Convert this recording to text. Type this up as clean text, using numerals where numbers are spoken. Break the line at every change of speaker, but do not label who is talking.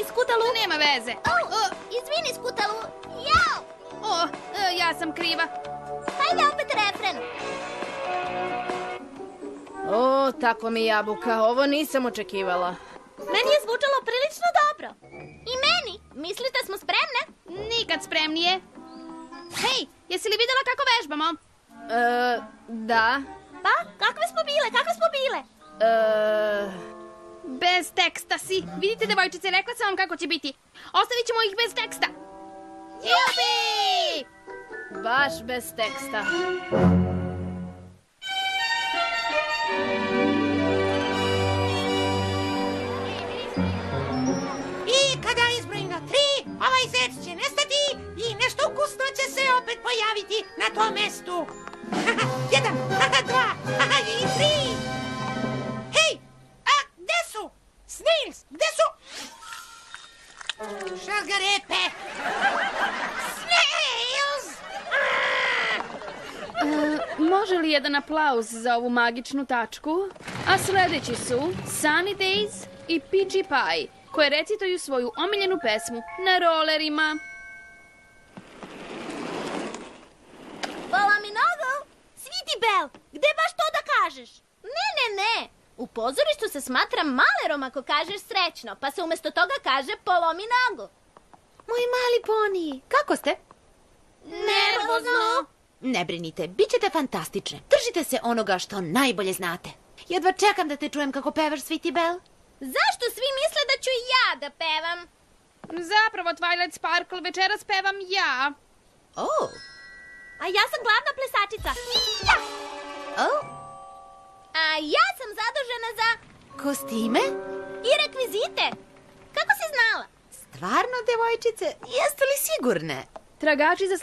Skutalu.
Nema veze.
Izvini, Skutalu. Jao!
Ja sam kriva.
Hajde opet refren.
Tako mi jabuka, ovo nisam očekivala.
Meni je zvučalo prilično dobro. I meni. Mislite smo spremne?
Nikad spremnije. Hej, jesi li videla kako vežbamo?
Da.
Pa, kakve smo bile?
Bez teksta si. Vidite, devojčice, rekla sam vam kako će biti. Ostavit ćemo ih bez teksta. Jupi!
Baš bez teksta.
I kada izbrojim do 3, ovaj zec će nestati i nešto ukusno će se opet pojaviti na tom mestu. 1, 2, i 3. Hej, a gde su? Snails, gde su? Šargarepe. Snails!
Može li jedan aplauz za ovu magičnu tačku? A sledeći su Sunny Days i Pidgey Pie, koje recituju svoju omiljenu pesmu na rolerima.
Pola mi nogu. Sweetie Belle, gde baš to da kažeš? Ne. U pozorištu se smatra malerom ako kažeš srećno, pa se umesto toga kaže polomi nogu.
Moj mali poni, kako ste?
Nervozno.
Ne brinite, bit ćete fantastične. Držite se onoga što najbolje znate. Jedva čekam da te čujem kako pevaš, Sweetie Belle.
Zašto svi misle da ću ja da pevam?
Zapravo, Twilight Sparkle, večeras pevam ja.
A ja sam glavna plesačica. Ja! A ja sam zadužena za...
Kostime?
I rekvizite. Kako si znala?
Stvarno, devojčice, jeste li sigurne?
Tragači za